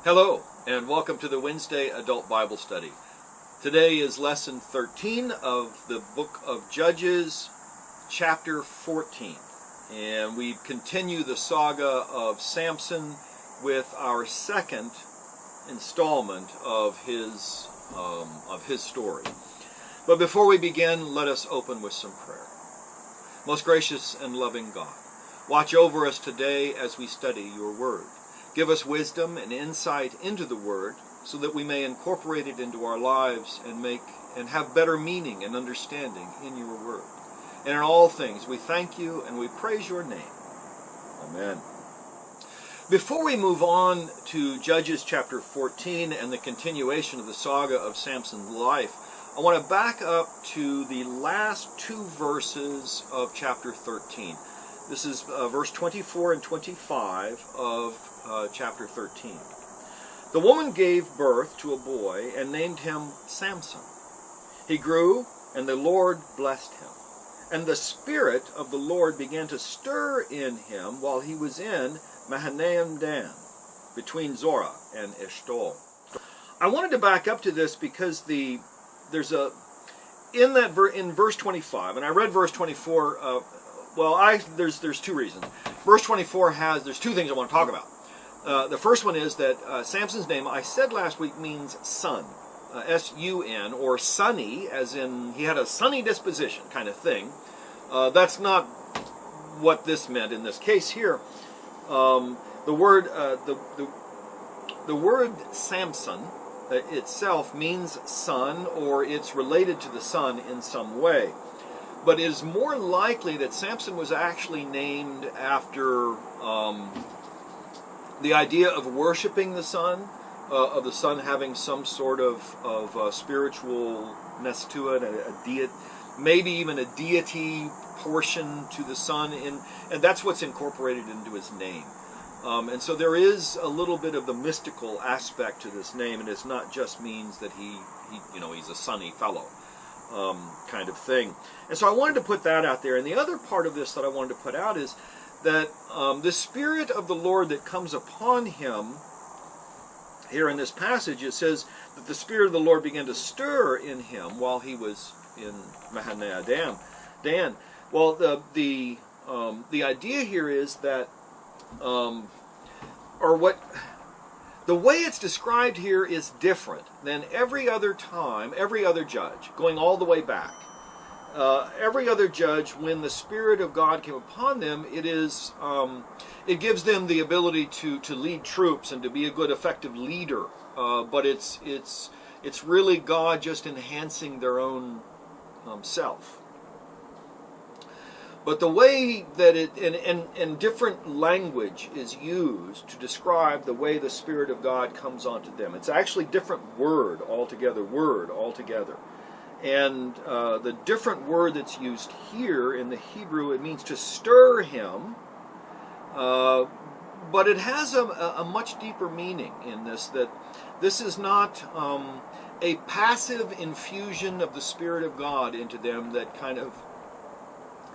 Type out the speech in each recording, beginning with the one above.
Hello, and welcome to the Wednesday Adult Bible Study. Today is Lesson 13 of the book of Judges, chapter 14. And we continue the saga of Samson with our second installment of his story. But before we begin, let us open with some prayer. Most gracious and loving God, watch over us today as we study your word. Give us wisdom and insight into the Word so that we may incorporate it into our lives and have better meaning and understanding in your Word. And in all things, we thank you and we praise your name. Amen. Before we move on to Judges chapter 14 and the continuation of the saga of Samson's life, I want to back up to the last two verses of chapter 13. This is verse 24 and 25 of chapter 13. The woman gave birth to a boy and named him Samson. He grew, and the Lord blessed him. And the Spirit of the Lord began to stir in him while he was in Mahanaim Dan, between Zorah and Eshtaol. I wanted to back up to this because in verse 25, and I read verse 24. There's two reasons. Verse 24 there's two things I want to talk about. The first one is that Samson's name, I said last week, means son. S-U-N, or sunny, as in he had a sunny disposition kind of thing. That's not what this meant in this case here. The word Samson itself means son, or it's related to the sun in some way. But it is more likely that Samson was actually named after the idea of worshiping the sun, of the sun having some sort of spiritualness to it, maybe even a deity portion to the sun, and that's what's incorporated into his name. And so there is a little bit of the mystical aspect to this name, and it's not just means that he's a sunny fellow. Kind of thing. And so I wanted to put that out there. And the other part of this that I wanted to put out is that the Spirit of the Lord that comes upon him, here in this passage, it says that the Spirit of the Lord began to stir in him while he was in Mahanaim Dan. Well, the idea here is that, the way it's described here is different than every other time, every other judge, going all the way back. Every other judge, when the Spirit of God came upon them, it gives them the ability to lead troops and to be a good, effective leader. But it's really God just enhancing their own self. But the way that and different language is used to describe the way the Spirit of God comes onto them. It's actually different word altogether. And the different word that's used here in the Hebrew, it means to stir him, but it has a much deeper meaning in this, that this is not a passive infusion of the Spirit of God into them that kind of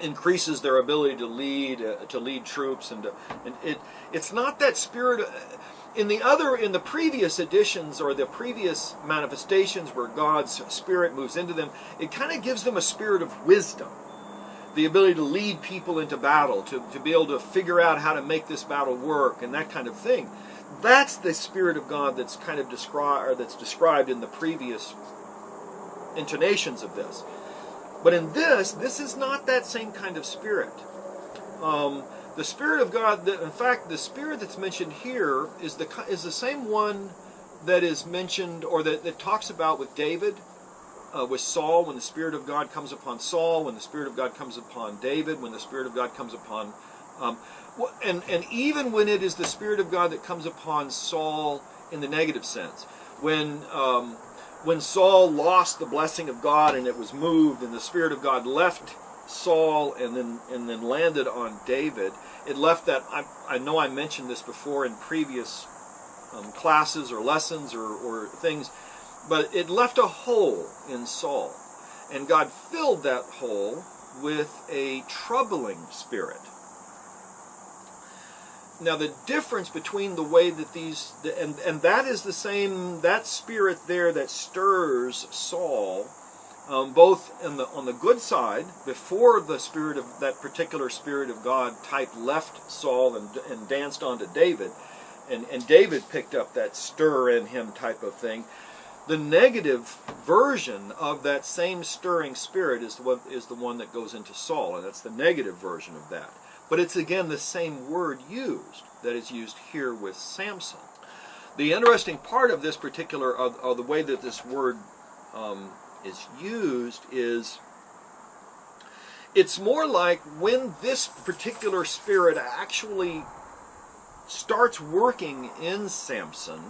increases their ability to lead troops, and it's not that spirit. In the previous editions or the previous manifestations where God's Spirit moves into them, it kind of gives them a spirit of wisdom, the ability to lead people into battle, to be able to figure out how to make this battle work and that kind of thing. That's the Spirit of God that's kind of described in the previous intonations of this. But in this is not that same kind of spirit. The Spirit of God, in fact, the Spirit that's mentioned here is the same one that is mentioned, or that talks about with David, with Saul, when the Spirit of God comes upon Saul, when the Spirit of God comes upon David, when the Spirit of God comes upon... and even when it is the Spirit of God that comes upon Saul in the negative sense, when Saul lost the blessing of God and it was moved, and the Spirit of God left Saul and then landed on David, it left that, I know I mentioned this before in previous classes or lessons or things, but it left a hole in Saul, and God filled that hole with a troubling spirit. now the difference between the way that these, and that is the same, that spirit there that stirs Saul, both on the good side, before the spirit of that particular spirit of God type left Saul and danced onto David, and David picked up that stir in him type of thing. The negative version of that same stirring spirit is the one that goes into Saul, and that's the negative version of that. But it's again the same word used that is used here with Samson. The interesting part of this particular, of the way that this word is used, is it's more like when this particular spirit actually starts working in Samson,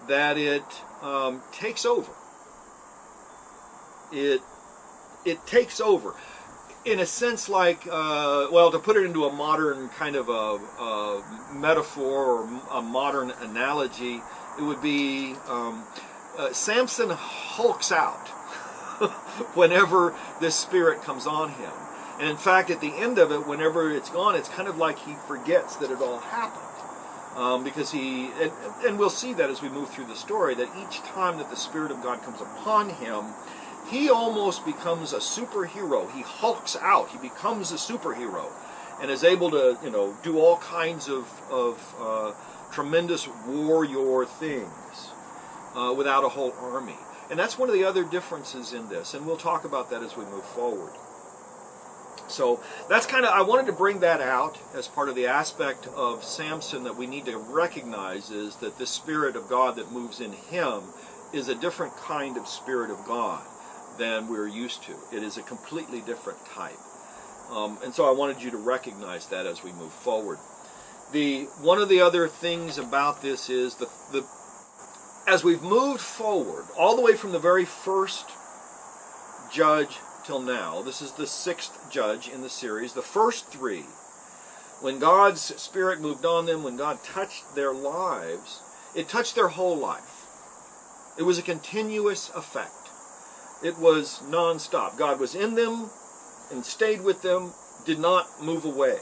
that it takes over. It takes over. In a sense, like, well, to put it into a modern kind of a metaphor or a modern analogy, it would be Samson hulks out whenever this spirit comes on him. And in fact, at the end of it, whenever it's gone, it's kind of like he forgets that it all happened. Because he, and we'll see that as we move through the story, that each time that the Spirit of God comes upon him, he almost becomes a superhero. He hulks out. He becomes a superhero and is able to, do all kinds of tremendous warrior things without a whole army. And that's one of the other differences in this, and we'll talk about that as we move forward. So that's kind of, I wanted to bring that out as part of the aspect of Samson that we need to recognize, is that this Spirit of God that moves in him is a different kind of Spirit of God than we're used to. It is a completely different type. And so I wanted you to recognize that as we move forward. One of the other things about this is as we've moved forward, all the way from the very first judge till now, this is the 6th judge in the series, the first 3, when God's Spirit moved on them, when God touched their lives, it touched their whole life. It was a continuous effect. It was non-stop. God was in them and stayed with them, did not move away.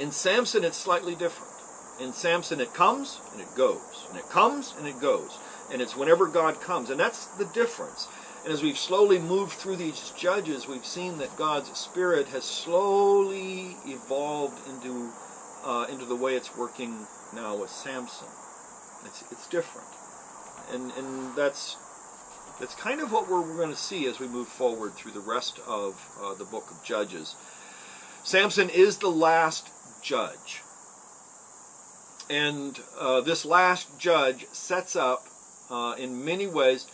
In Samson, it's slightly different. In Samson, it comes and it goes, and it comes and it goes, and it's whenever God comes, and that's the difference. And as we've slowly moved through these judges, we've seen that God's Spirit has slowly evolved into the way it's working now with Samson. It's different, and that's kind of what we're going to see as we move forward through the rest of the book of Judges. Samson is the last judge. And this last judge sets up, in many ways,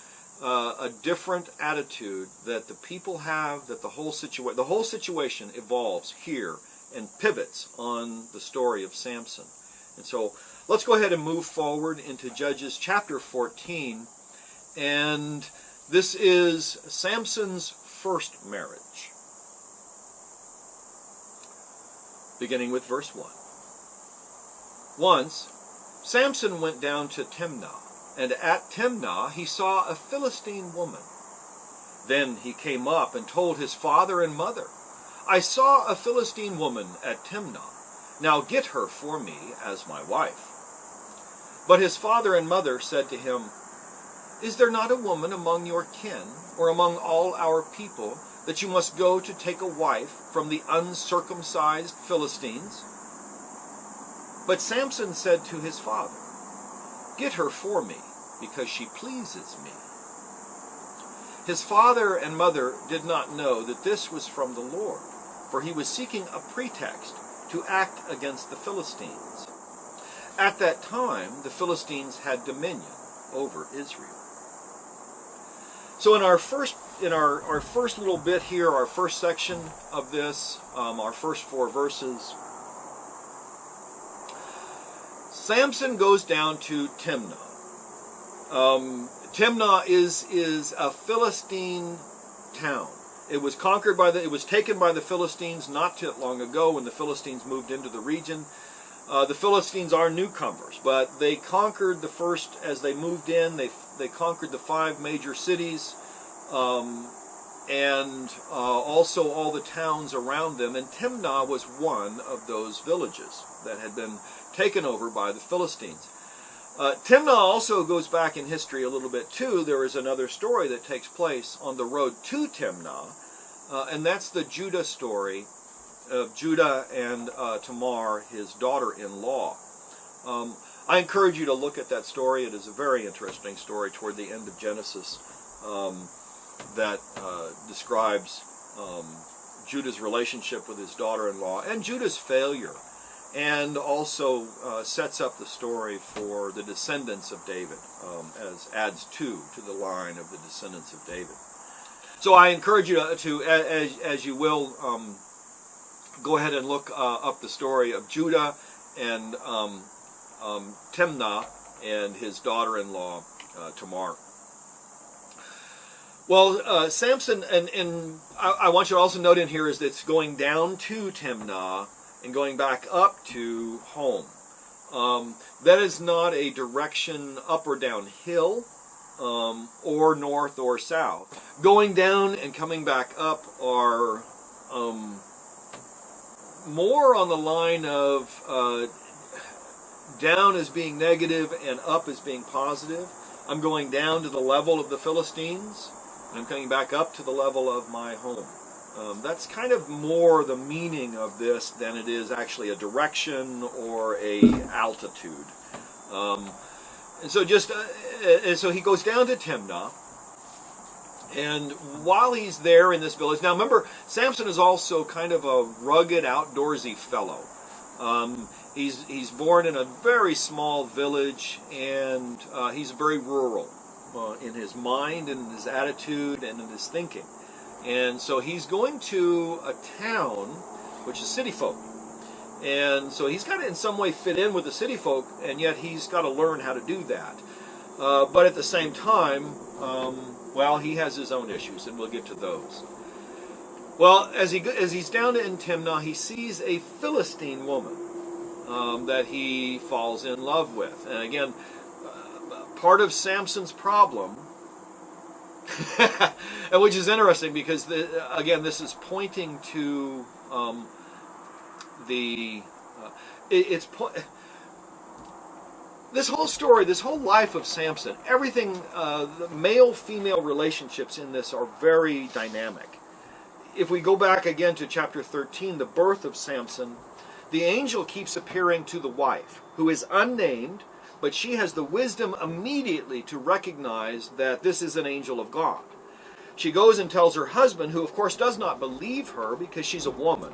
a different attitude that the people have, that the whole situation evolves here and pivots on the story of Samson. And so let's go ahead and move forward into Judges chapter 14. And this is Samson's first marriage, beginning with verse 1. Once, Samson went down to Timnah, and at Timnah he saw a Philistine woman. Then he came up and told his father and mother, "I saw a Philistine woman at Timnah. Now get her for me as my wife." But his father and mother said to him, "Is there not a woman among your kin, or among all our people, that you must go to take a wife from the uncircumcised Philistines?" But Samson said to his father, "Get her for me, because she pleases me." His father and mother did not know that this was from the Lord, for he was seeking a pretext to act against the Philistines. At that time, the Philistines had dominion over Israel. So in our first little bit here, our first section of this, our first 4 verses, Samson goes down to Timnah. Timnah is a Philistine town. It was taken by the Philistines not too long ago when the Philistines moved into the region. The Philistines are newcomers, but they conquered as they moved in, they conquered the 5 major cities, and also all the towns around them, and Timnah was one of those villages that had been taken over by the Philistines. Timnah also goes back in history a little bit too. There is another story that takes place on the road to Timnah, and that's the Judah story of Judah and Tamar, his daughter-in-law. I encourage you to look at that story. It is a very interesting story toward the end of Genesis that describes Judah's relationship with his daughter-in-law and Judah's failure, and also sets up the story for the descendants of David, as adds to the line of the descendants of David. So I encourage you to as you will, go ahead and look up the story of Judah and Timnah and his daughter-in-law Tamar. Well, Samson, and I want you to also note in here is that it's going down to Timnah and going back up to home. That is not a direction up or down hill, or north or south. Going down and coming back up are more on the line of down as being negative and up as being positive. I'm going down to the level of the Philistines, and I'm coming back up to the level of my home. That's kind of more the meaning of this than it is actually a direction or a altitude. And so so he goes down to Timnah, and while he's there in this village, now remember, Samson is also kind of a rugged, outdoorsy fellow. He's born in a very small village, and he's very rural in his mind and in his attitude and in his thinking. And so he's going to a town, which is city folk. And so he's got to in some way fit in with the city folk, and yet he's got to learn how to do that. But at the same time, well, he has his own issues, and we'll get to those. Well, as he's down in Timnah, he sees a Philistine woman that he falls in love with. And again, part of Samson's problem, which is interesting because, again, this is pointing to this whole story, this whole life of Samson, everything, the male-female relationships in this are very dynamic. If we go back again to chapter 13, the birth of Samson, the angel keeps appearing to the wife, who is unnamed, but she has the wisdom immediately to recognize that this is an angel of God. She goes and tells her husband, who of course does not believe her because she's a woman.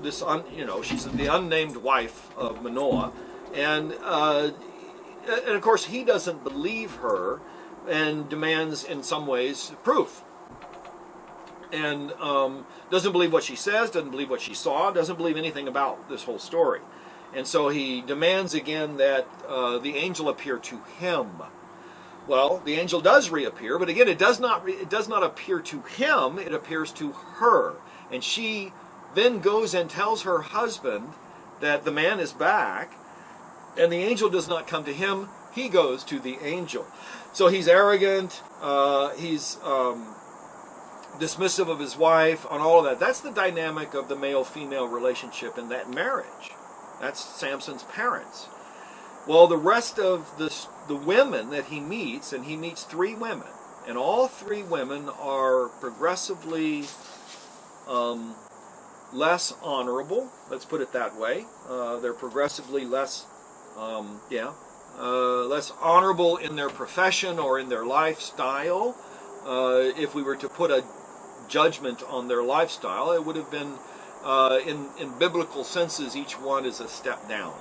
She's the unnamed wife of Manoah, and of course he doesn't believe her and demands in some ways proof. And doesn't believe what she says, doesn't believe what she saw, doesn't believe anything about this whole story. And so he demands again that the angel appear to him. Well, the angel does reappear, but again, it does not appear to him, it appears to her. And she then goes and tells her husband that the man is back, and the angel does not come to him, he goes to the angel. So he's arrogant, he's dismissive of his wife, on all of that. That's the dynamic of the male-female relationship in that marriage. That's Samson's parents. Well, the rest of the women that he meets, and he meets 3 women, and all 3 women are progressively less honorable, let's put it that way. They're progressively less honorable in their profession or in their lifestyle. If we were to put a judgment on their lifestyle, it would have been, in biblical senses, each one is a step down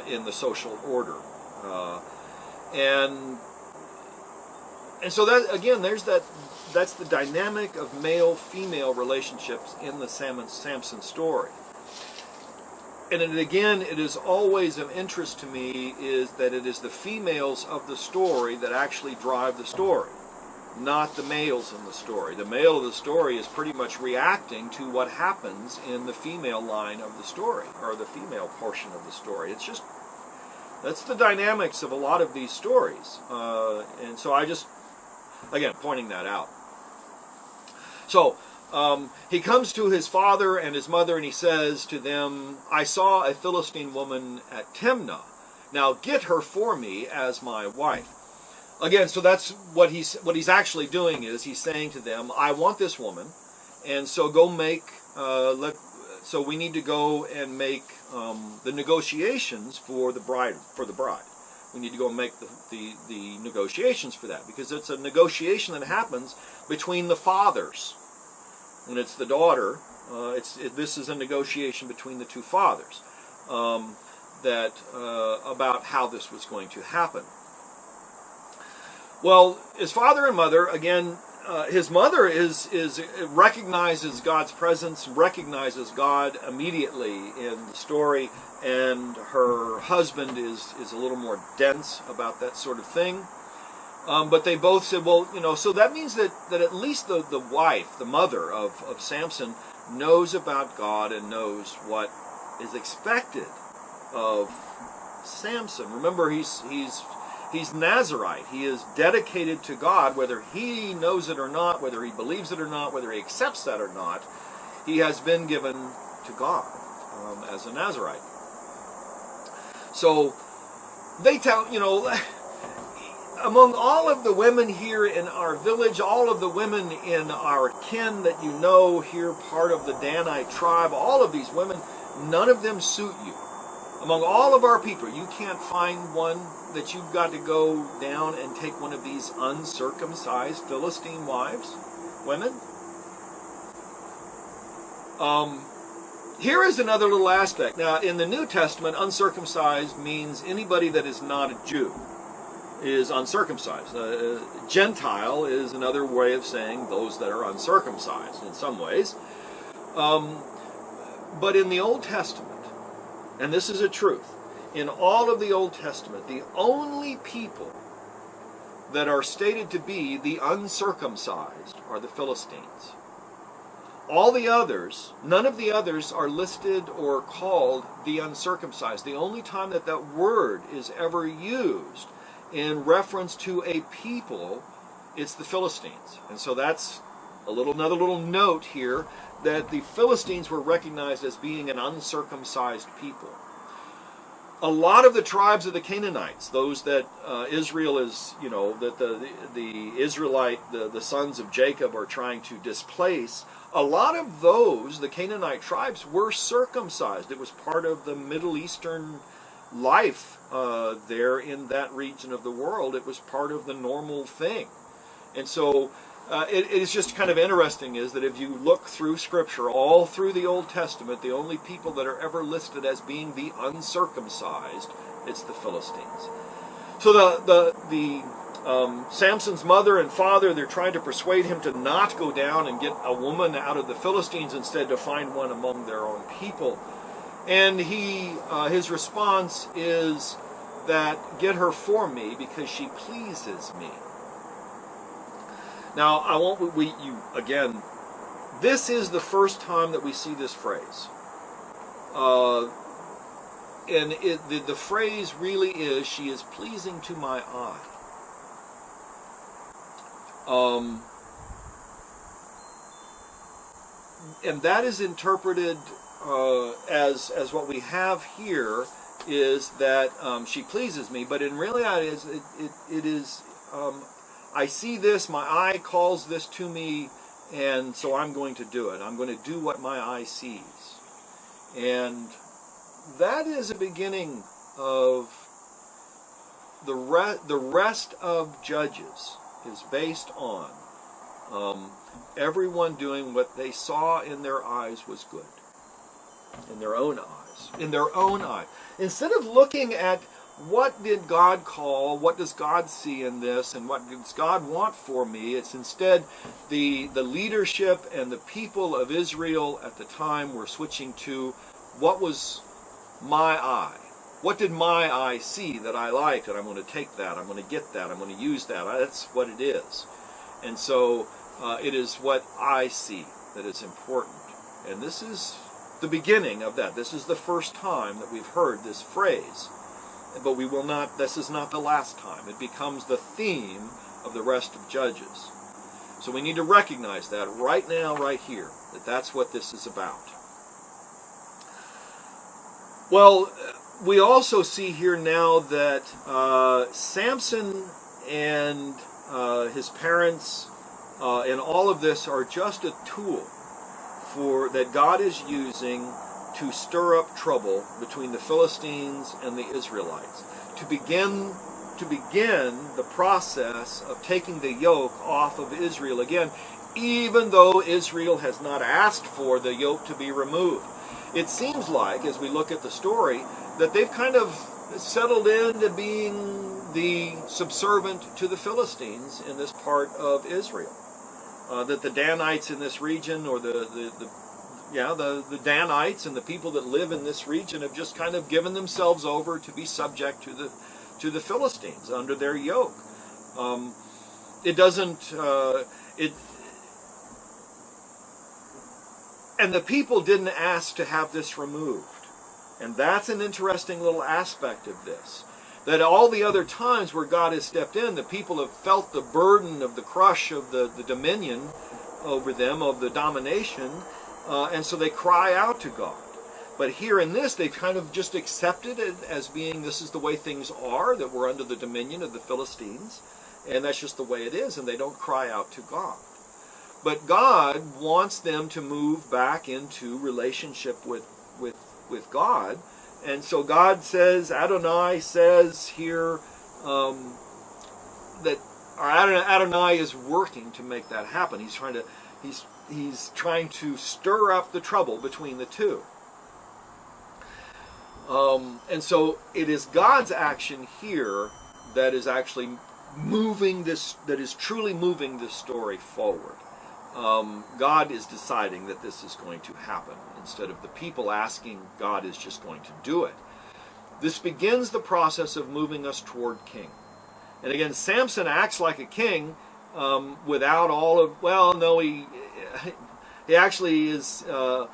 in the social order. And so that, again, that's the dynamic of male-female relationships in the Samson story. And again, it is always of interest to me is that it is the females of the story that actually drive the story, not the males in the story. The male of the story is pretty much reacting to what happens in the female line of the story, or the female portion of the story. It's just, that's the dynamics of a lot of these stories. And so I just, again, pointing that out. So he comes to his father and his mother, and he says to them, I saw a Philistine woman at Timnah. Now get her for me as my wife. Again, so that's what he's actually doing is he's saying to them, I want this woman, and so go make, so we need to go and make the negotiations for the bride. We need to go and make the negotiations for that, because it's a negotiation that happens between the fathers. When it's the daughter, this is a negotiation between the two fathers about how this was going to happen. Well, his father and mother, again, his mother recognizes God's presence, recognizes God immediately in the story, and her husband is a little more dense about that sort of thing. But they both said, well, so that means that at least the wife, the mother of Samson, knows about God and knows what is expected of Samson. Remember, he's Nazarite. He is dedicated to God, whether he knows it or not, whether he believes it or not, whether he accepts that or not. He has been given to God as a Nazarite. So they tell, among all of the women here in our village, all of the women in our kin that you know here, part of the Danite tribe, all of these women, none of them suit you. Among all of our people, you can't find one that you've got to go down and take one of these uncircumcised Philistine women. Here is another little aspect. Now, in the New Testament, uncircumcised means anybody that is not a Jew is uncircumcised. Gentile is another way of saying those that are uncircumcised in some ways. But in the Old Testament, and this is a truth, in all of the Old Testament, the only people that are stated to be the uncircumcised are the Philistines. All the others, none of the others are listed or called the uncircumcised. The only time that that word is ever used in reference to a people, it's the Philistines. And so that's another little note here, that the Philistines were recognized as being an uncircumcised people. A lot of the tribes of the Canaanites, those that Israel is, that the Israelite, the sons of Jacob are trying to displace, a lot of those, the Canaanite tribes, were circumcised. It was part of the Middle Eastern life there in that region of the world. It was part of the normal thing. And so it is just kind of interesting is that if you look through Scripture, all through the Old Testament, the only people that are ever listed as being the uncircumcised, it's the Philistines. So Samson's mother and father, they're trying to persuade him to not go down and get a woman out of the Philistines, instead to find one among their own people. And his response is that, get her for me because she pleases me. Now, again, this is the first time that we see this phrase. And the phrase really is, she is pleasing to my eye. And that is interpreted as what we have here is that she pleases me, but in reality it is I see this, my eye calls this to me, and so I'm going to do it. I'm going to do what my eye sees. And that is a beginning of the rest of Judges is based on everyone doing what they saw in their eyes was good. In their own eyes. In their own eyes. Instead of looking at what did God call, what does God see in this, and what does God want for me, it's instead the leadership and the people of Israel at the time were switching to what was my eye. What did my eye see that I liked, and I'm going to take that, I'm going to get that, I'm going to use that. That's what it is. And so it is what I see that is important. And this is the beginning of that. This is the first time that we've heard this phrase. But we will not, this is not the last time. It becomes the theme of the rest of Judges. So we need to recognize that right now, right here, that that's what this is about. Well, we also see here now that Samson and his parents and all of this are just a tool that God is using to stir up trouble between the Philistines and the Israelites, to begin the process of taking the yoke off of Israel again, even though Israel has not asked for the yoke to be removed. It seems like, as we look at the story, that they've kind of settled into being the subservient to the Philistines in this part of Israel. That the Danites in this region, or the Danites and the people that live in this region have just kind of given themselves over to be subject to the Philistines under their yoke. And the people didn't ask to have this removed. And that's an interesting little aspect of this. That all the other times where God has stepped in, the people have felt the burden of the crush of the dominion over them, of the domination, and so they cry out to God. But here in this, they've kind of just accepted it as being, this is the way things are, that we're under the dominion of the Philistines, and that's just the way it is, and they don't cry out to God. But God wants them to move back into relationship with God. And so God says, Adonai says here that Adonai is working to make that happen. He's trying to stir up the trouble between the two. And so it is God's action here that is actually moving this, that is truly moving this story forward. God is deciding that this is going to happen instead of the people asking. God is just going to do it. This begins the process of moving us toward king. And again, Samson acts like a king without all of, well, no, he actually is, I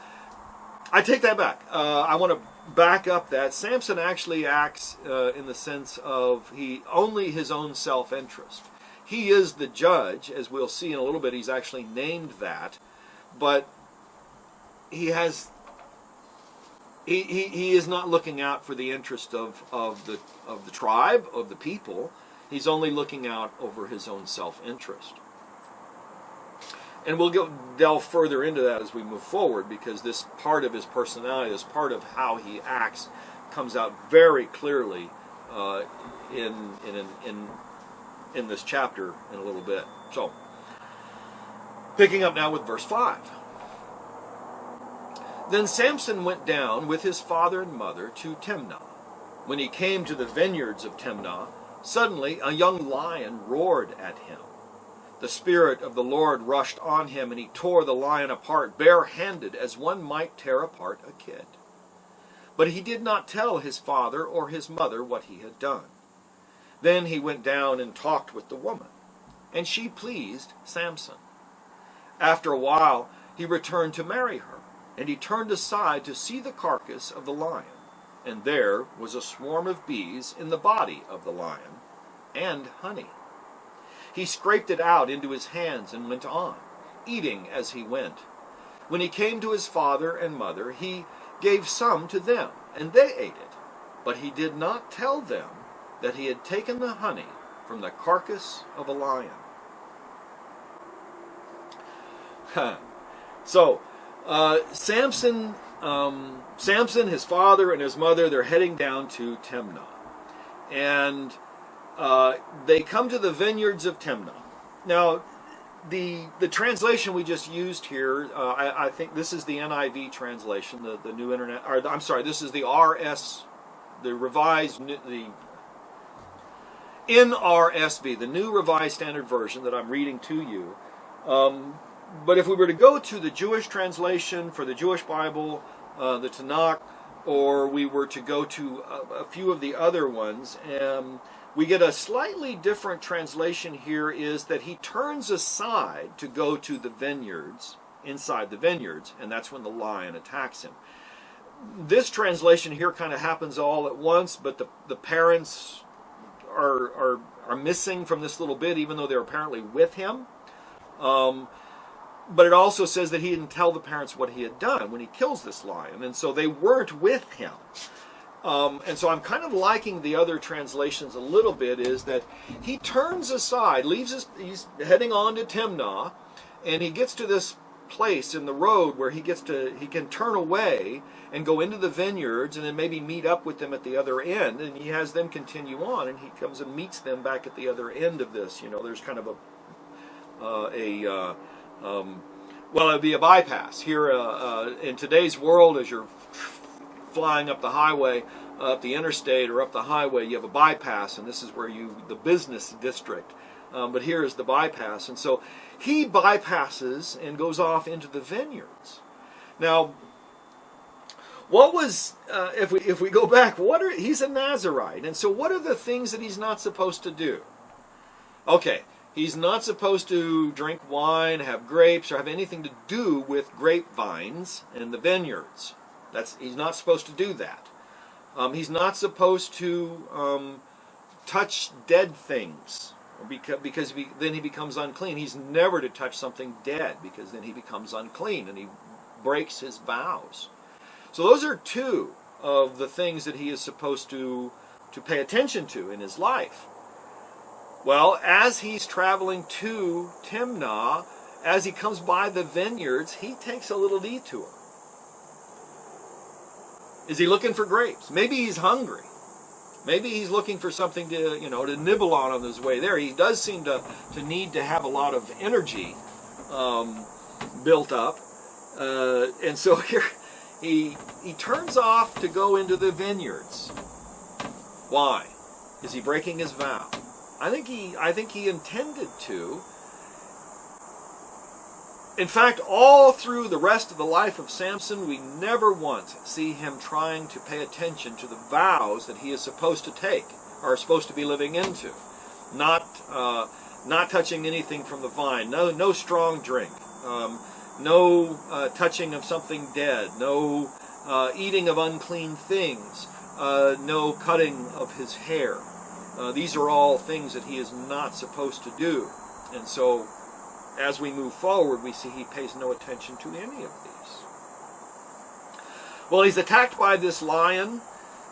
take that back. I want to back up that. Samson actually acts in the sense of only his own self-interest. He is the judge, as we'll see in a little bit. He's actually named that, but he is not looking out for the interest of the tribe, of the people. He's only looking out over his own self-interest. And we'll delve further into that as we move forward, because this part of his personality, this part of how he acts, comes out very clearly in this chapter in a little bit. So, picking up now with verse 5. Then Samson went down with his father and mother to Timnah. When he came to the vineyards of Timnah, suddenly a young lion roared at him. The Spirit of the Lord rushed on him, and he tore the lion apart, bare-handed, as one might tear apart a kid. But he did not tell his father or his mother what he had done. Then he went down and talked with the woman, and she pleased Samson. After a while, he returned to marry her, and he turned aside to see the carcass of the lion, and there was a swarm of bees in the body of the lion, and honey. He scraped it out into his hands and went on, eating as he went. When he came to his father and mother, he gave some to them, and they ate it. But he did not tell them that he had taken the honey from the carcass of a lion. So, Samson, his father, and his mother, they're heading down to Timnah. And they come to the vineyards of Timnah. Now, the translation we just used here, I think this is the NIV translation, the New Internet, or I'm sorry, this is the NRSV, the New Revised Standard Version that I'm reading to you. But if we were to go to the Jewish translation for the Jewish Bible, the Tanakh, or we were to go to a few of the other ones, we get a slightly different translation here, is that he turns aside to go to the vineyards, inside the vineyards, and that's when the lion attacks him. This translation here kind of happens all at once, but the parents are missing from this little bit, even though they're apparently with him. But it also says that he didn't tell the parents what he had done when he kills this lion, and so they weren't with him. And so I'm kind of liking the other translations a little bit, is that he turns aside, he's heading on to Timnah, and he gets to this place in the road where he can turn away and go into the vineyards and then maybe meet up with them at the other end, and he has them continue on, and he comes and meets them back at the other end of this. There's kind of well, it'd be a bypass here in today's world. As you're flying up the highway, up the interstate or up the highway, you have a bypass, and this is where the business district. But here is the bypass, and so he bypasses and goes off into the vineyards. Now, what was if we go back? He's a Nazirite, and so what are the things that he's not supposed to do? Okay. He's not supposed to drink wine, have grapes, or have anything to do with grapevines in the vineyards. He's not supposed to do that. He's not supposed to touch dead things, because then he becomes unclean. He's never to touch something dead, because then he becomes unclean and he breaks his vows. So those are two of the things that he is supposed to pay attention to in his life. Well, as he's traveling to Timnah, as he comes by the vineyards, he takes a little detour. Is he looking for grapes? Maybe he's hungry. Maybe he's looking for something to nibble on his way there. He does seem to need to have a lot of energy built up. And so here he turns off to go into the vineyards. Why? Is he breaking his vow? I think he intended to. In fact, all through the rest of the life of Samson, we never once see him trying to pay attention to the vows that he is supposed to take, or supposed to be living into. Not touching anything from the vine, no strong drink, no touching of something dead, no eating of unclean things, no cutting of his hair. These are all things that he is not supposed to do. And so, as we move forward, we see he pays no attention to any of these. Well, he's attacked by this lion,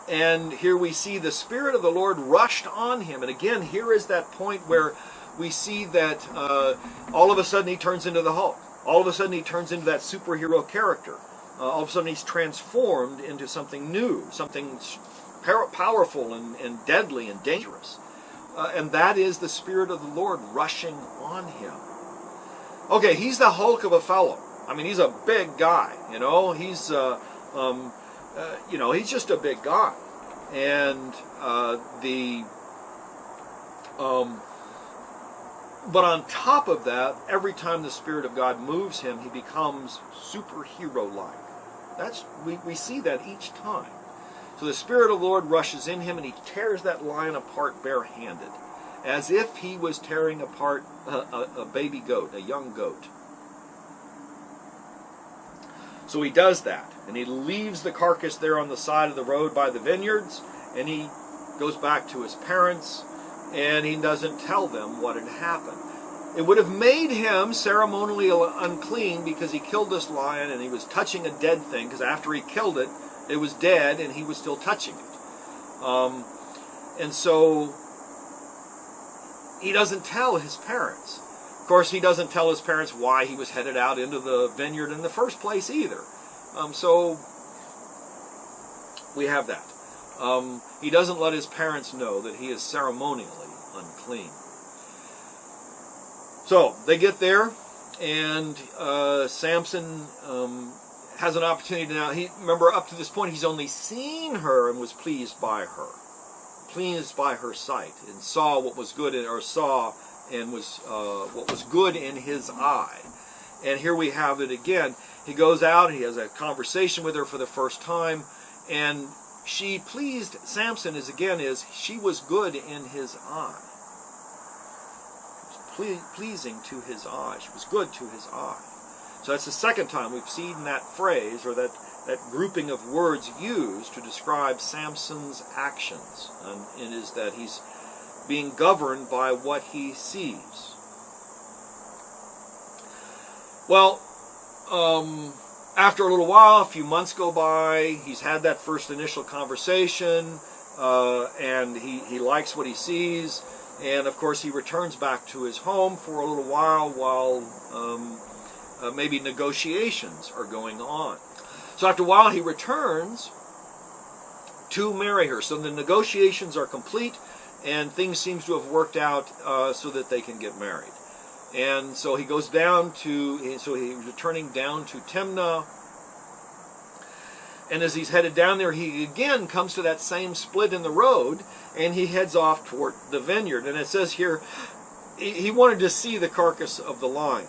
and here we see the Spirit of the Lord rushed on him. And again, here is that point where we see that all of a sudden he turns into the Hulk. All of a sudden he turns into that superhero character. All of a sudden he's transformed into something new, something powerful and deadly and dangerous. And that is the Spirit of the Lord rushing on him. Okay, he's the Hulk of a fellow. I mean, he's a big guy, He's, he's just a big guy. And but on top of that, every time the Spirit of God moves him, he becomes superhero-like. We see that each time. So the Spirit of the Lord rushes in him, and he tears that lion apart barehanded, as if he was tearing apart a baby goat, a young goat. So he does that, and he leaves the carcass there on the side of the road by the vineyards, and he goes back to his parents, and he doesn't tell them what had happened. It would have made him ceremonially unclean because he killed this lion and he was touching a dead thing, because after he killed it, it was dead and he was still touching it. And so he doesn't tell his parents. Of course, he doesn't tell his parents why he was headed out into the vineyard in the first place either. So we have that. He doesn't let his parents know that he is ceremonially unclean. So they get there, and Samson has an opportunity to now. Remember, up to this point, he's only seen her and was pleased by her sight, and saw what was good, and was what was good in his eye. And here we have it again. He goes out, and he has a conversation with her for the first time, and she pleased Samson she was good in his eye. Pleasing to his eye. She was good to his eye. So that's the second time we've seen that phrase, or that grouping of words used to describe Samson's actions. And it is that he's being governed by what he sees. Well, after a little while, a few months go by, he's had that first initial conversation, and he likes what he sees, and of course he returns back to his home for a little while maybe negotiations are going on. So after a while he returns to marry her. So the negotiations are complete, and things seem to have worked out so that they can get married. And so he goes down to, so he's returning down to Timnah. And as he's headed down there, he again comes to that same split in the road, and he heads off toward the vineyard. And it says here, he wanted to see the carcass of the lion.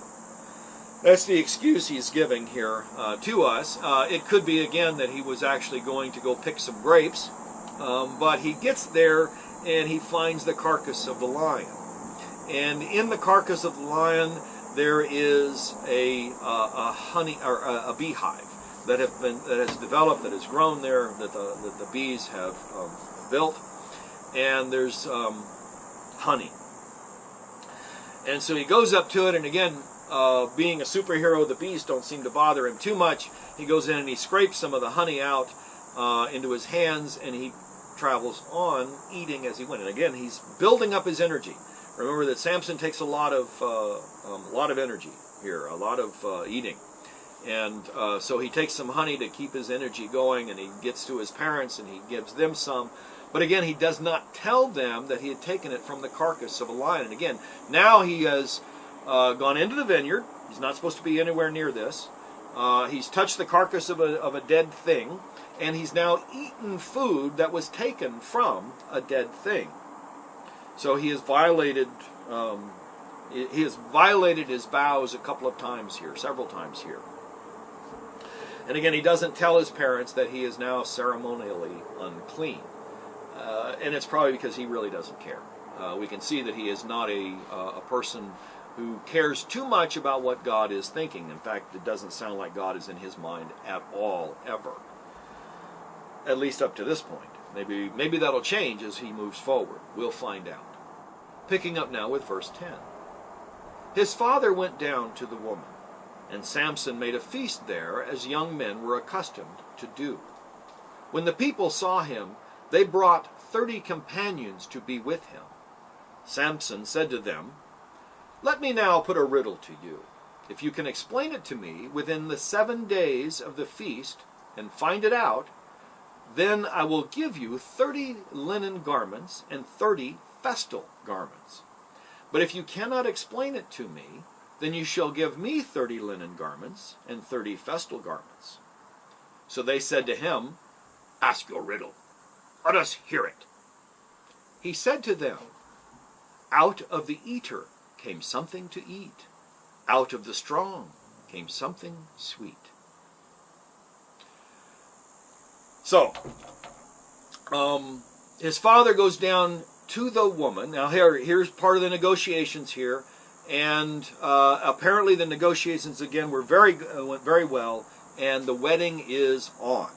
That's the excuse he's giving here to us. It could be, again, that he was actually going to go pick some grapes. But he gets there, and he finds the carcass of the lion. And in the carcass of the lion, there is a honey or a beehive that has developed, that has grown there, that the bees have built, and there's honey. And so he goes up to it, and again, being a superhero, the bees don't seem to bother him too much. He goes in and he scrapes some of the honey out into his hands, and he travels on eating as he went. And again, he's building up his energy. Remember that Samson takes a lot of energy here, a lot of eating. And so he takes some honey to keep his energy going, and he gets to his parents and he gives them some. But again, he does not tell them that he had taken it from the carcass of a lion. And again, now he has gone into the vineyard. He's not supposed to be anywhere near this. He's touched the carcass of a dead thing, and he's now eaten food that was taken from a dead thing. So he has violated his vows a couple of times here, several times here. And again, he doesn't tell his parents that he is now ceremonially unclean. And it's probably because he really doesn't care. We can see that he is not a person who cares too much about what God is thinking. In fact, it doesn't sound like God is in his mind at all, ever. At least up to this point. Maybe that'll change as he moves forward. We'll find out. Picking up now with verse 10. His father went down to the woman, and Samson made a feast there, as young men were accustomed to do. When the people saw him, they brought 30 companions to be with him. Samson said to them, "Let me now put a riddle to you. If you can explain it to me within the 7 days of the feast and find it out, then I will give you 30 linen garments and 30 festal garments. But if you cannot explain it to me, then you shall give me 30 linen garments and 30 festal garments." So they said to him, "Ask your riddle. Let us hear it." He said to them, "Out of the eater came something to eat. Out of the strong came something sweet." So, his father goes down to the woman. Now here's part of the negotiations here. And apparently the negotiations again went very well, and the wedding is on.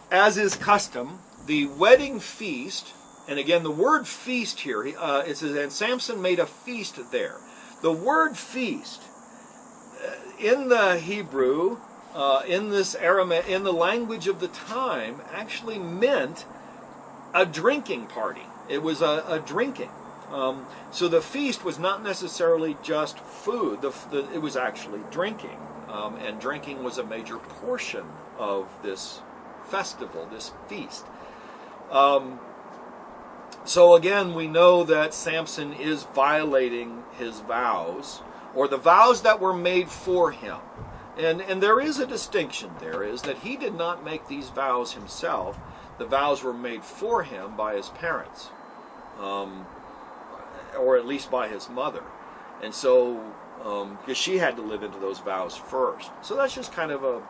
As is custom, the wedding feast, and again the word feast here, it says, and Samson made a feast there. The word feast, in the Hebrew, in this Aramaic, in the language of the time, actually meant a drinking party. It was a drinking. So the feast was not necessarily just food. It was actually drinking. And drinking was a major portion of this festival, this feast. So again, we know that Samson is violating his vows, or the vows that were made for him. And there is a distinction there, is that he did not make these vows himself. The vows were made for him by his parents. Or at least by his mother. And so, because she had to live into those vows first. So that's just kind of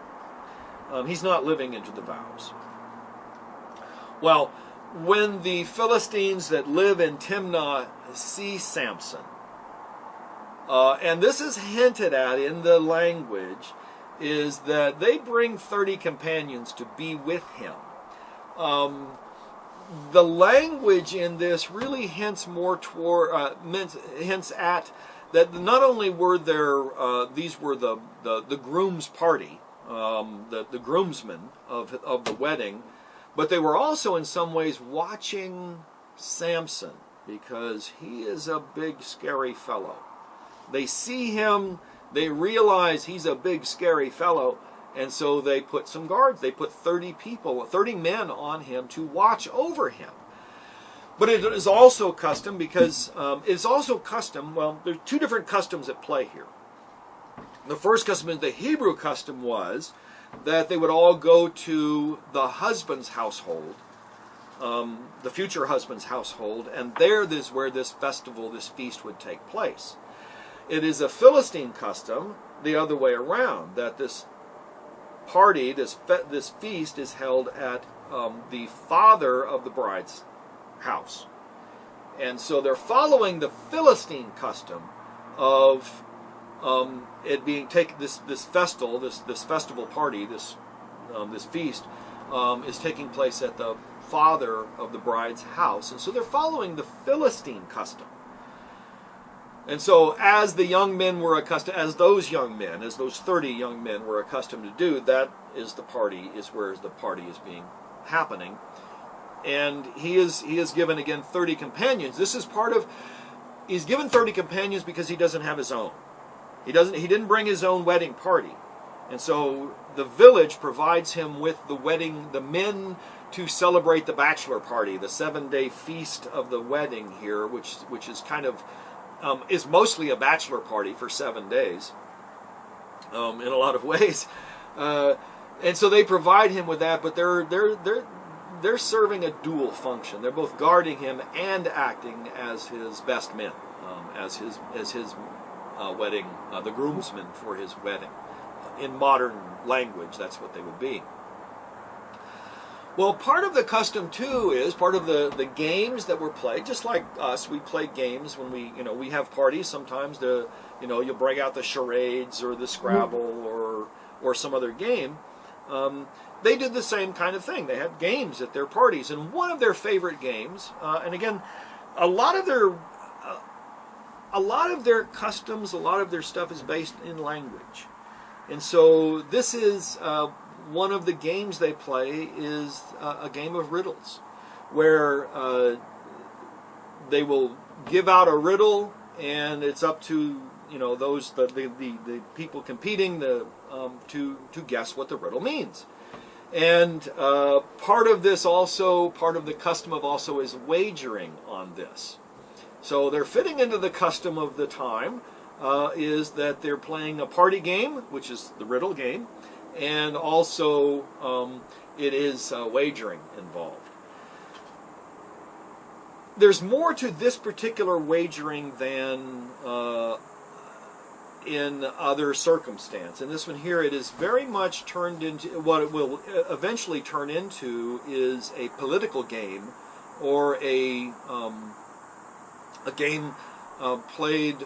he's not living into the vows. Well, when the Philistines that live in Timnah see Samson, and this is hinted at in the language, is that they bring 30 companions to be with him. The language in this really hints more toward, hints at that not only were there these were the groom's party, the groomsmen of the wedding, but they were also in some ways watching Samson, because he is a big scary fellow. They see him, they realize he's a big scary fellow, and so they put some guards. They put 30 men on him to watch over him. But it is also custom, because well, there are two different customs at play here. The first custom is the Hebrew custom was that they would all go to the husband's household, the future husband's household, and there is where this festival, this feast would take place. It is a Philistine custom the other way around, that this party, this feast is held at the father of the bride's house. And so they're following the Philistine custom of it being this festival party, this feast is taking place at the father of the bride's house, and so they're following the Philistine custom. And so, as the young men were accustomed, as those 30 young men were accustomed to do, that is where the party is being happening. And he is given again 30 companions. He's given 30 companions because he doesn't have his own. He didn't bring his own wedding party. And so the village provides him with the men to celebrate the bachelor party, the 7-day feast of the wedding here, which is kind of is mostly a bachelor party for 7 days, in a lot of ways, and so they provide him with that. But they're serving a dual function. They're both guarding him and acting as his best men, as his wedding, the groomsmen for his wedding. In modern language, that's what they would be. Well, part of the custom too is part of the games that were played. Just like us, we play games when we have parties. Sometimes you'll break out the charades or the Scrabble or some other game. They did the same kind of thing. They had games at their parties, and one of their favorite games, and again, a lot of their customs, a lot of their stuff is based in language, and so this is. One of the games they play is a game of riddles, where they will give out a riddle, and it's up to the people competing to guess what the riddle means. And part of the custom of also is wagering on this. So they're fitting into the custom of the time is that they're playing a party game, which is the riddle game. And also, it is wagering involved. There's more to this particular wagering than in other circumstance. In this one here, it is very much turned into, what it will eventually turn into is a political game, or a game played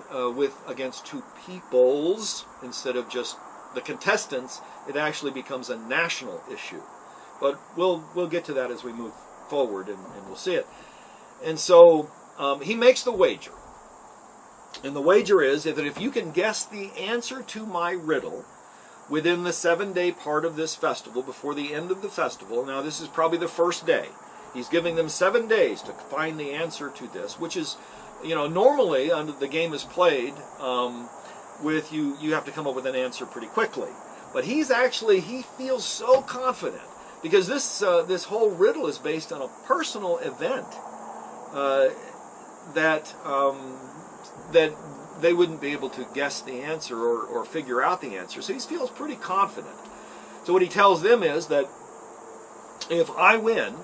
against two peoples instead of just the contestants. It actually becomes a national issue, but we'll get to that as we move forward, and we'll see it. And so he makes the wager, and the wager is that if you can guess the answer to my riddle within the 7-day part of this festival, before the end of the festival. Now this is probably the first day. He's giving them 7 days to find the answer to this, which is, normally the game is played with you have to come up with an answer pretty quickly. But he feels so confident, because this whole riddle is based on a personal event that they wouldn't be able to guess the answer or figure out the answer. So he feels pretty confident. So what he tells them is that if I win,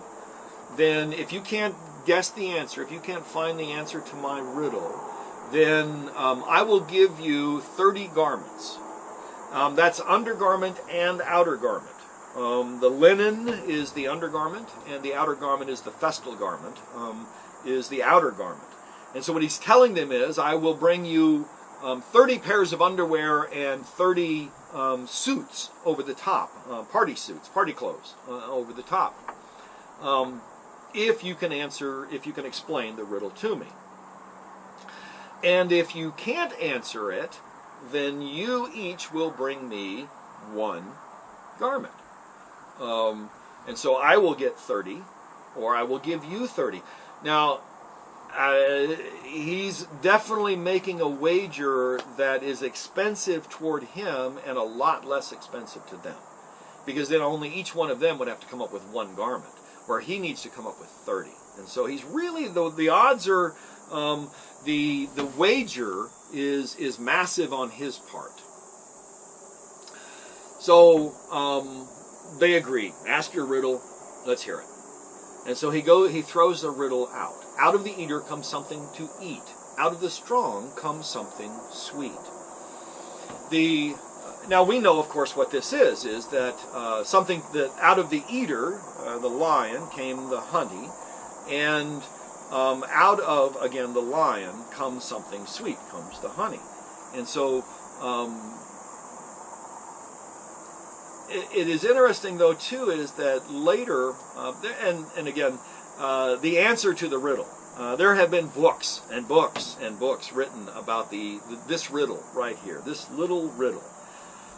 then if you can't guess the answer, if you can't find the answer to my riddle, then I will give you 30 garments. That's undergarment and outer garment. The linen is the undergarment, and the outer garment is the festal garment, is the outer garment. And so what he's telling them is, I will bring you 30 pairs of underwear and 30 suits over the top, party suits, party clothes over the top, if you can explain the riddle to me. And if you can't answer it, then you each will bring me one garment. And so I will get 30, or I will give you 30. Now, he's definitely making a wager that is expensive toward him and a lot less expensive to them. Because then only each one of them would have to come up with one garment, where he needs to come up with 30. And so he's really, the odds are, the wager is massive on his part. So they agree. Ask your riddle. Let's hear it. And so he throws the riddle out. Out of the eater comes something to eat. Out of the strong comes something sweet. Now we know, of course, what this is that something that out of the eater, the lion, came the honey, and out of, again, the lion comes something sweet, comes the honey. And so it is interesting, though, too, is that later, and again, the answer to the riddle. There have been books and books and books written about this riddle right here, this little riddle.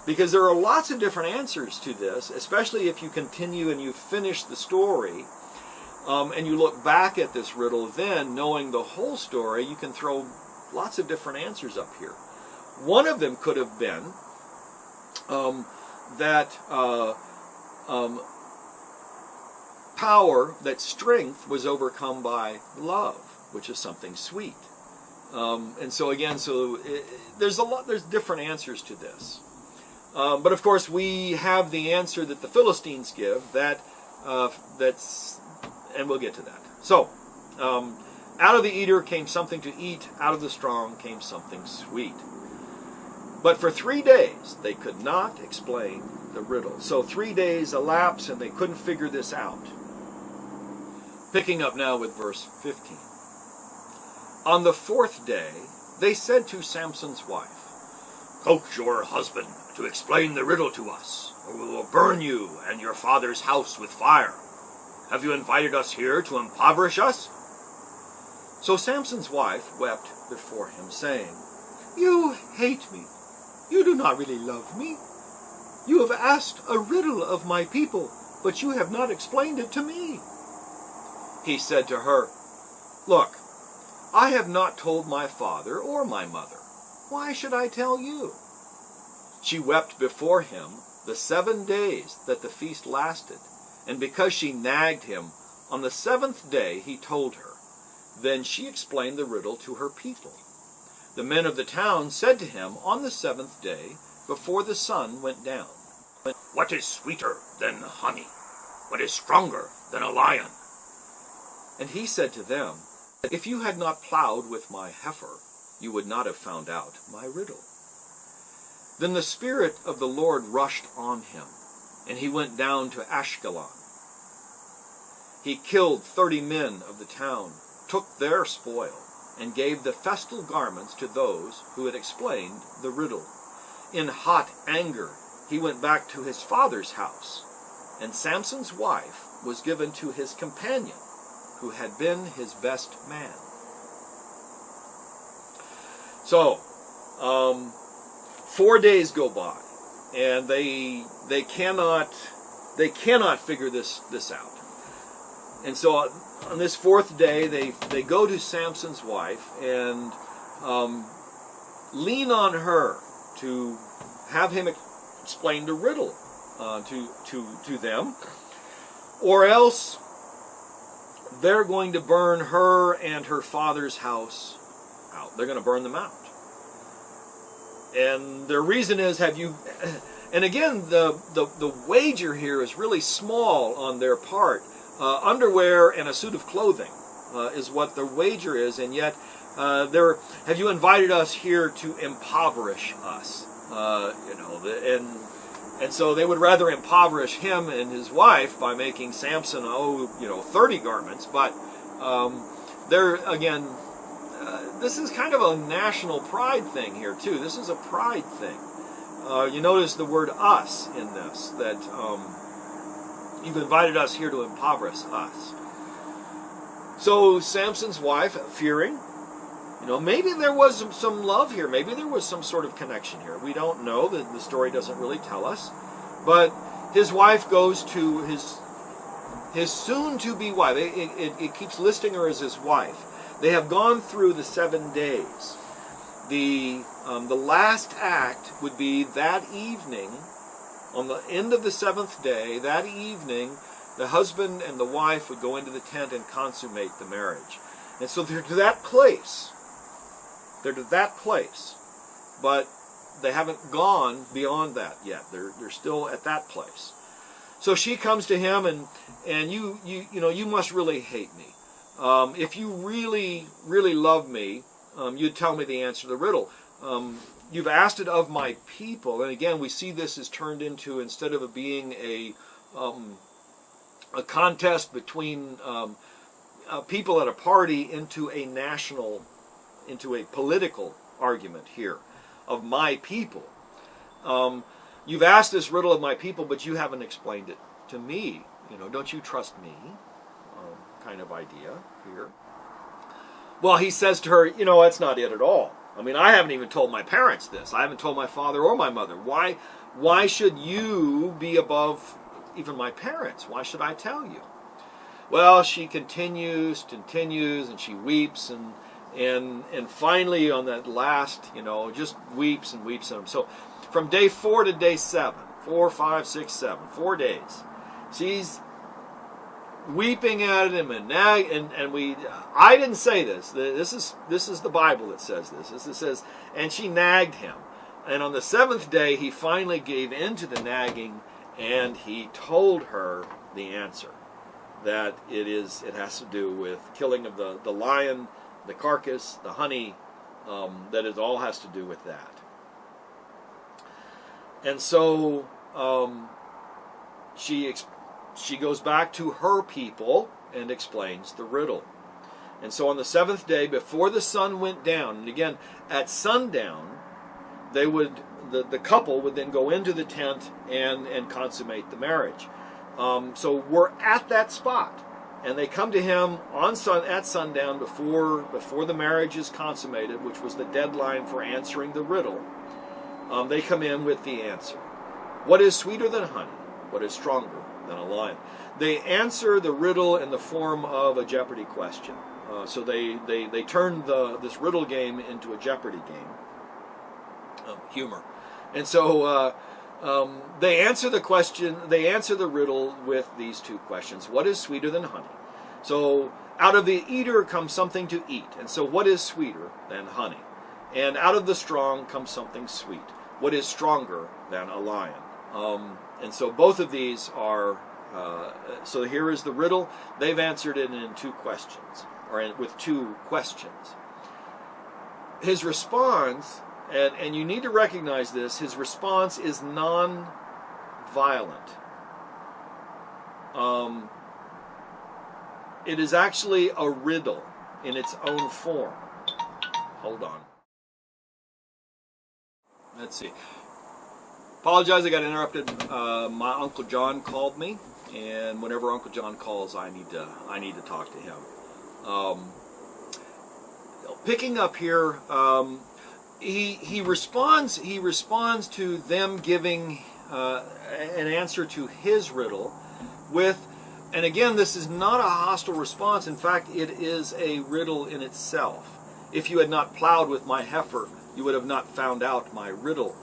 Because there are lots of different answers to this, especially if you continue and you finish the story, and you look back at this riddle, then knowing the whole story, you can throw lots of different answers up here. One of them could have been that power, that strength was overcome by love, which is something sweet. And so again, there's different answers to this. But of course, we have the answer that the Philistines give. And we'll get to that. So, out of the eater came something to eat. Out of the strong came something sweet. But for 3 days, they could not explain the riddle. So 3 days elapsed, and they couldn't figure this out. Picking up now with verse 15. On the 4th day, they said to Samson's wife, "Coax your husband to explain the riddle to us, or we will burn you and your father's house with fire. Have you invited us here to impoverish us?" So Samson's wife wept before him, saying, "You hate me. You do not really love me. You have asked a riddle of my people, but you have not explained it to me." He said to her, "Look, I have not told my father or my mother. Why should I tell you?" She wept before him the 7 days that the feast lasted, and because she nagged him, on the 7th day he told her. Then she explained the riddle to her people. The men of the town said to him on the 7th day, before the sun went down, "What is sweeter than honey? What is stronger than a lion?" And he said to them, "If you had not plowed with my heifer, you would not have found out my riddle." Then the Spirit of the Lord rushed on him, and he went down to Ashkelon. He killed 30 men of the town, took their spoil, and gave the festal garments to those who had explained the riddle. In hot anger, he went back to his father's house, and Samson's wife was given to his companion, who had been his best man. So, 4 days go by, and they cannot figure this out. And so on this 4th day, they go to Samson's wife and lean on her to have him explain the riddle to them, or else they're going to burn her and her father's house out. They're going to burn them out. And their reason is, and again, the wager here is really small on their part. Underwear and a suit of clothing is what the wager is, and yet have you invited us here to impoverish us? And so they would rather impoverish him and his wife by making Samson 30 garments. But this is kind of a national pride thing here too. This is a pride thing. You notice the word "us" in this, that you've invited us here to impoverish us. So Samson's wife, fearing, maybe there was some love here. Maybe there was some sort of connection here. We don't know. The story doesn't really tell us. But his wife goes to his soon-to-be wife. It keeps listing her as his wife. They have gone through the 7 days. The last act would be that evening, on the end of the 7th day, that evening, the husband and the wife would go into the tent and consummate the marriage. And so they're to that place. They're to that place. But they haven't gone beyond that yet. They're still at that place. So she comes to him, and you must really hate me. If you really, really love me, you'd tell me the answer to the riddle. You've asked it of my people. And again, we see this is turned into, instead of it being a contest between people at a party, into a political argument here of my people. You've asked this riddle of my people, but you haven't explained it to me. Don't you trust me? Kind of idea here. Well, he says to her, that's not it at all. I mean, I haven't even told my parents this. I haven't told my father or my mother. Why should you be above even my parents? Why should I tell you? Well, she continues, and she weeps, and finally on that last, just weeps and weeps. So from day 4 to day 7, 4, 5, 6, 7, 4 days, she's weeping at him and I didn't say this. This is the Bible that says this. It says, and she nagged him. And on the 7th day, he finally gave in to the nagging, and he told her the answer. That it has to do with killing of the lion, the carcass, the honey, that it all has to do with that. And so she goes back to her people and explains the riddle. And so on the 7th day, before the sun went down, and again, at sundown, the couple would then go into the tent and consummate the marriage. So we're at that spot, and they come to him at sundown before the marriage is consummated, which was the deadline for answering the riddle. They come in with the answer. What is sweeter than honey? What is stronger than a lion? They answer the riddle in the form of a Jeopardy question. So they turn this riddle game into a Jeopardy game. Humor. And so they answer the question, they answer the riddle with these two questions. What is sweeter than honey? So out of the eater comes something to eat. And so what is sweeter than honey? And out of the strong comes something sweet. What is stronger than a lion? And so both of these are, so here is the riddle. They've answered it in 2 questions, or with 2 questions. His response, and you need to recognize this, his response is non-violent. It is actually a riddle in its own form. Hold on. Let's see. Apologize, I got interrupted. My Uncle John called me, and whenever Uncle John calls, I need to talk to him. Picking up here, he responds to them giving an answer to his riddle with, and again, this is not a hostile response. In fact, it is a riddle in itself. If you had not plowed with my heifer, you would have not found out my riddle.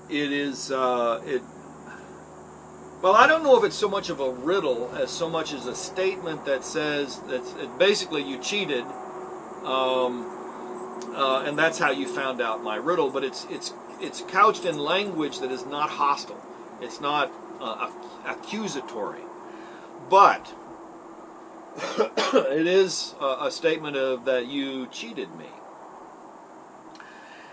It is, well, I don't know if it's so much of a riddle as so much as a statement that says that basically you cheated, and that's how you found out my riddle. But it's couched in language that is not hostile. It's not accusatory, but it is a statement of that you cheated me.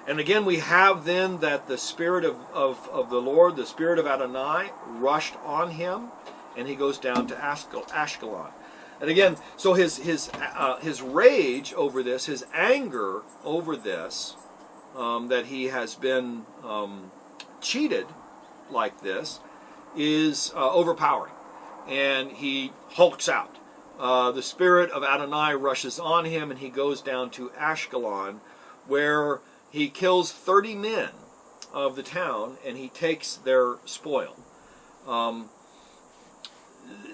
And again, we have then that the Spirit of the Lord, the Spirit of Adonai, rushed on him, and he goes down to Ashkelon. And again, so his rage over this, his anger over this, that he has been cheated like this, is overpowering. And he hulks out. the spirit of Adonai rushes on him, and he goes down to Ashkelon, where he kills 30 men of the town, and he takes their spoil.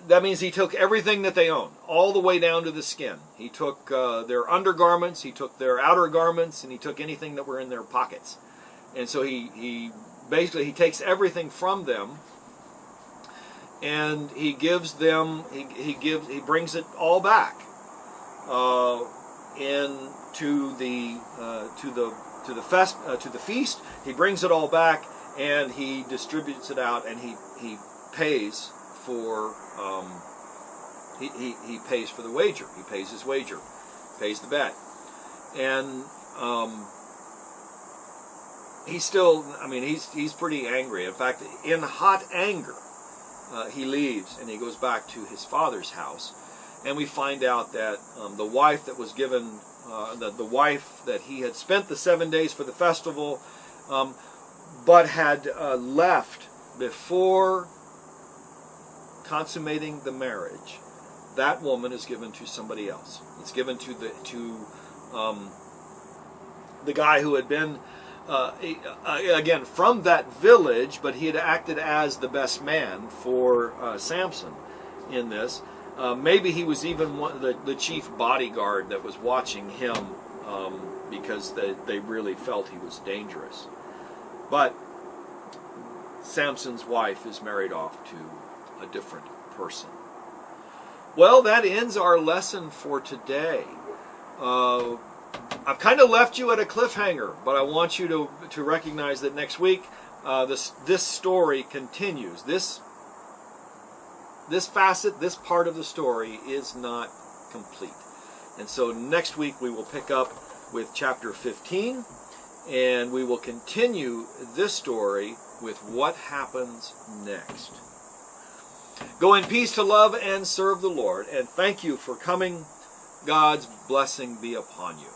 That means he took everything that they owned, all the way down to the skin. He took their undergarments, he took their outer garments, and he took anything that were in their pockets. And so he basically he takes everything from them, and he gives them he brings it all back to the feast. He brings it all back, and he distributes it out, and he pays for he pays for the wager. He pays his wager, pays the bet, and he's still, he's pretty angry. In fact, in hot anger, he leaves and he goes back to his father's house, and we find out that the wife that was given, the wife that he had spent the 7 days for the festival, but had left before consummating the marriage, that woman is given to somebody else. It's given to the guy who had been again from that village, but he had acted as the best man for Samson in this. Maybe he was even the chief bodyguard that was watching him, because they really felt he was dangerous. But Samson's wife is married off to a different person. Well, that ends our lesson for today. I've kind of left you at a cliffhanger, but I want you to recognize that next week this story continues. This facet, this part of the story is not complete. And so next week we will pick up with chapter 15, and we will continue this story with what happens next. Go in peace to love and serve the Lord, and thank you for coming. God's blessing be upon you.